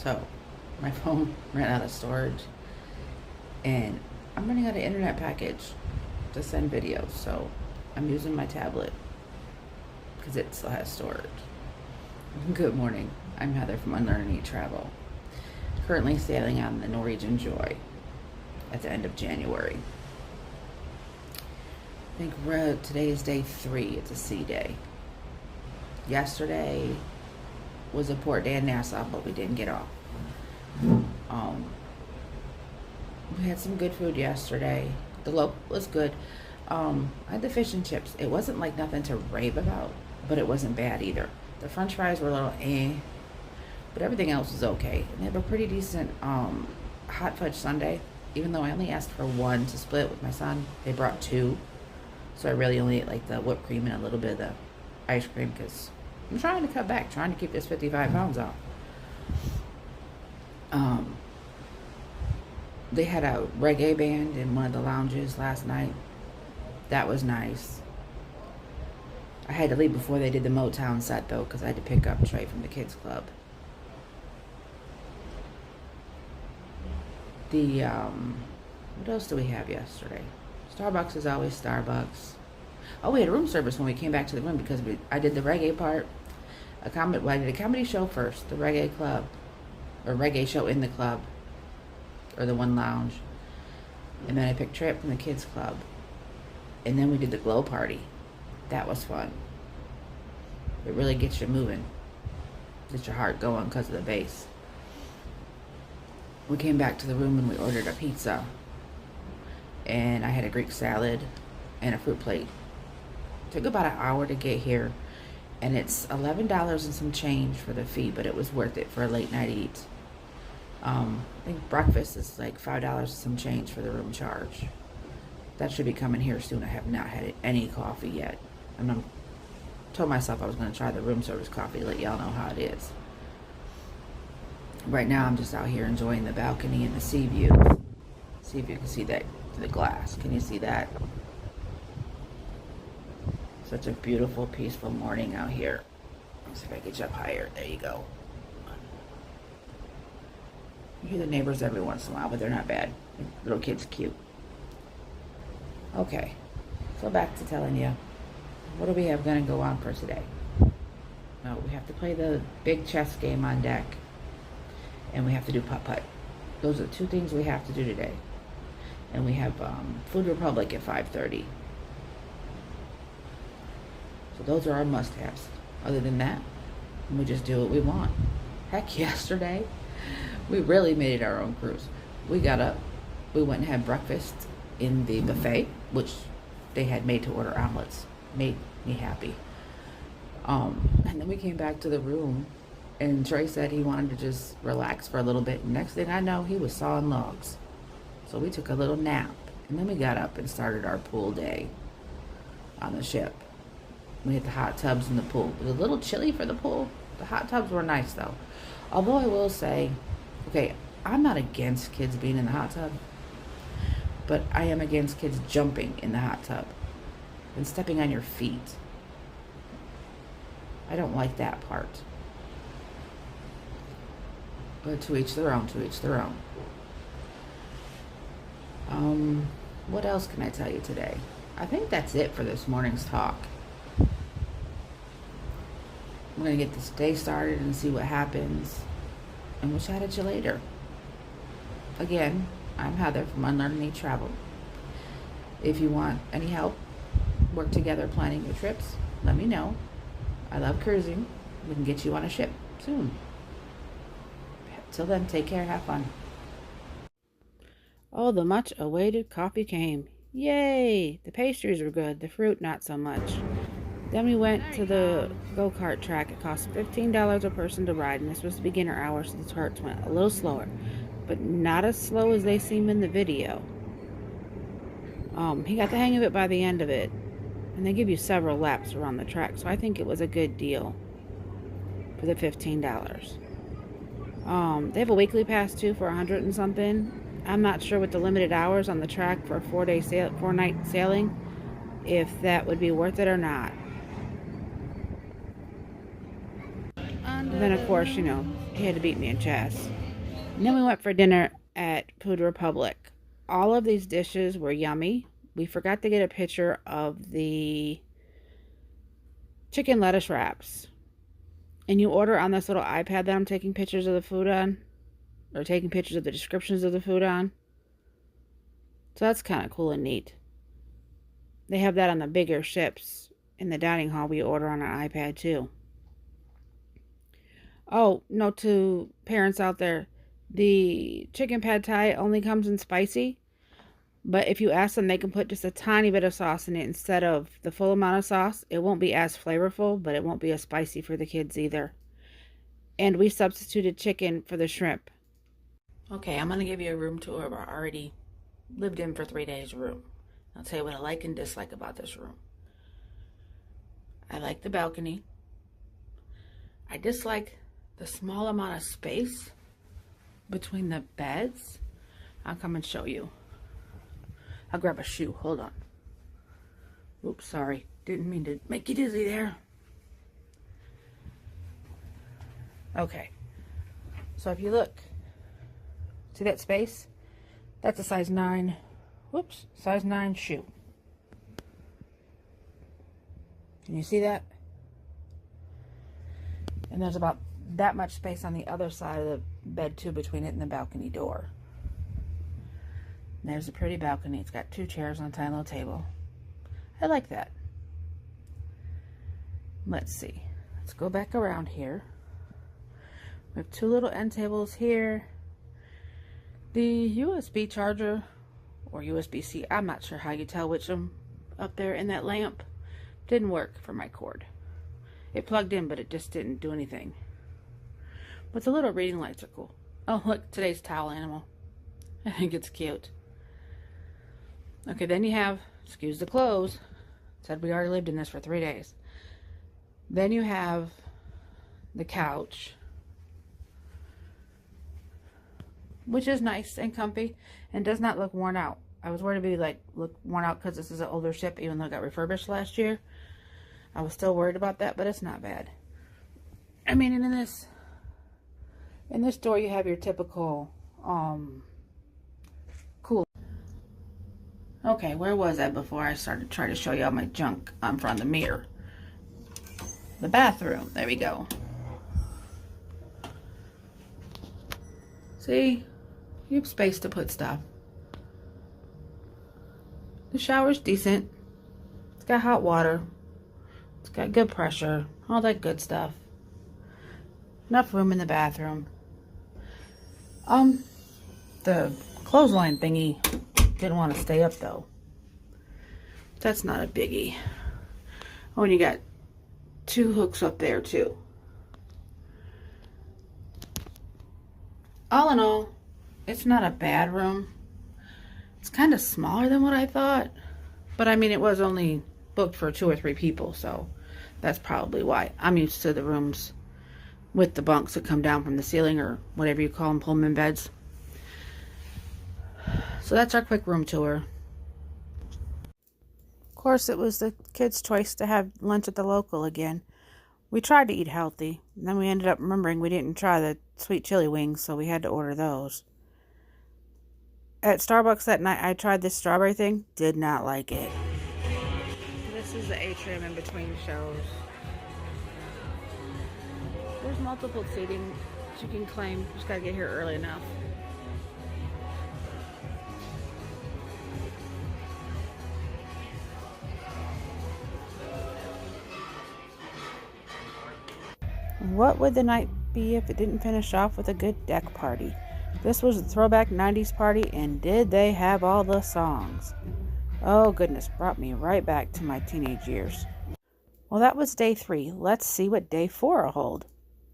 So my phone ran out of storage, and I'm running out of internet package to send videos, so I'm using my tablet because it still has storage. Good morning. I'm Heather from Unlearn and Eat Travel. Currently sailing on the Norwegian Joy at the end of January. I think today is day 3. It's a sea day. Yesterday was a port day in Nassau, but we didn't get off. We had some good food yesterday. The local was good. I had the fish and chips. It wasn't like nothing to rave about, but it wasn't bad either. The french fries were a little but everything else was okay. And they have a pretty decent hot fudge sundae. Even though I only asked for one to split with my son, they brought 2. So I really only ate like the whipped cream and a little bit of the ice cream because I'm trying to cut back, trying to keep this 55 pounds off. They had a reggae band in one of the lounges last night. That was nice. I had to leave before they did the Motown set though, because I had to pick up Trey from the kids club. What else do we have yesterday? Starbucks is always Starbucks. Oh, we had room service when we came back to the room because I did the reggae part. I did a comedy show first, the reggae club, or reggae show in the club, or the one lounge. And then I picked Trey up from the kids club. And then we did the glow party. That was fun. It really gets you moving. Gets your heart going because of the bass. We came back to the room and we ordered a pizza. And I had a Greek salad and a fruit plate. Took about an hour to get here. And it's $11 and some change for the fee, but it was worth it for a late night eat. I think breakfast is like $5 and some change for the room charge. That should be coming here soon. I have not had any coffee yet. And I told myself I was going to try the room service coffee to let y'all know how it is. Right now I'm just out here enjoying the balcony and the sea view. See if you can see that through the glass. Can you see that? Such a beautiful, peaceful morning out here. Let's see if I get you up higher. There you go. You hear the neighbors every once in a while, but they're not bad. The little kid's cute. Okay, so back to telling you, what do we have going to go on for today? No, we have to play the big chess game on deck, and we have to do putt-putt. Those are the 2 things we have to do today. And we have Food Republic at 5:30. So those are our must-haves. Other than that, we just do what we want. Heck, yesterday, we really made it our own cruise. We got up, we went and had breakfast in the buffet, which they had made to order omelets. Made me happy. And then we came back to the room, and Trey said he wanted to just relax for a little bit. And next thing I know, he was sawing logs. So we took a little nap, and then we got up and started our pool day on the ship. We had the hot tubs in the pool. It was a little chilly for the pool. The hot tubs were nice though. Although I will say, okay, I'm not against kids being in the hot tub, but I am against kids jumping in the hot tub and stepping on your feet. I don't like that part. But to each their own, to each their own. What else can I tell you today? I think that's it for this morning's talk. I'm going to get this day started and see what happens. And we'll chat at you later. Again, I'm Heather from Unlearn and Eat Travel. If you want any help, work together planning your trips, let me know. I love cruising. We can get you on a ship soon. Till then, take care, have fun. Oh, the much awaited coffee came. Yay! The pastries were good, the fruit not so much. Then we went to the go-kart track. It cost $15 a person to ride, and this was the beginner hour, so the carts went a little slower. But not as slow as they seem in the video. He got the hang of it by the end of it. And they give you several laps around the track, so I think it was a good deal for the $15. They have a weekly pass too for 100 and something. I'm not sure with the limited hours on the track for a 4-night sailing, if that would be worth it or not. And then of course, He had to beat me in chess. And then we went for dinner at Food Republic. All of these dishes were yummy. We forgot to get a picture of the chicken lettuce wraps. And you order on this little iPad that I'm taking pictures of the food on, or taking pictures of the descriptions of the food on. So that's kind of cool and neat. They have that on the bigger ships in the dining hall. We order on our iPad too. Oh, note to parents out there, the chicken pad thai only comes in spicy. But if you ask them, they can put just a tiny bit of sauce in it instead of the full amount of sauce. It won't be as flavorful, but it won't be as spicy for the kids either. And we substituted chicken for the shrimp. Okay, I'm going to give you a room tour of our already lived in for 3 days room. I'll tell you what I like and dislike about this room. I like the balcony. I dislike the small amount of space between the beds. I'll come and show you. I'll grab a shoe. Hold on. Oops, sorry. Didn't mean to make you dizzy there. Okay. So if you look, see that space? That's a size 9. Whoops, size 9 shoe. Can you see that? And there's about that much space on the other side of the bed too, between it and the balcony door. There's a pretty balcony. It's got 2 chairs on a tiny little table. I like that. Let's see. Let's go back around here. We have 2 little end tables here. The USB charger, or USB-C, I'm not sure how you tell which of them up there in that lamp, didn't work for my cord. It plugged in, but it just didn't do anything. But the little reading lights are cool. Oh, look, today's towel animal. I think it's cute. Okay, then you have, excuse the clothes, said we already lived in this for 3 days. Then you have the couch, which is nice and comfy and does not look worn out. I was worried it'd be look worn out because this is an older ship, even though it got refurbished last year. I was still worried about that, but it's not bad. I mean, and in this door you have your typical cool. Okay, where was I before I started trying to show you all my junk in front of the mirror? The bathroom. There we go. See? You have space to put stuff. The shower's decent. It's got hot water. It's got good pressure. All that good stuff. Enough room in the bathroom. The clothesline thingy didn't want to stay up though. That's not a biggie. Oh, and you got 2 hooks up there too. All in all, it's not a bad room. It's kind of smaller than what I thought. But I mean, it was only booked for 2 or 3 people, so that's probably why. I'm used to the rooms with the bunks that come down from the ceiling, or whatever you call them, Pullman beds. So that's our quick room tour. Of course, it was the kids' choice to have lunch at the local again. We tried to eat healthy, and then we ended up remembering we didn't try the sweet chili wings, so we had to order those. At Starbucks that night, I tried this strawberry thing. Did not like it. This is the atrium in between shows. There's multiple seating you can claim. Just gotta get here early enough. What would the night be if it didn't finish off with a good deck party? This was a throwback 90s party, and did they have all the songs? Oh goodness, brought me right back to my teenage years. Well, that was day 3. Let's see what day 4 will hold.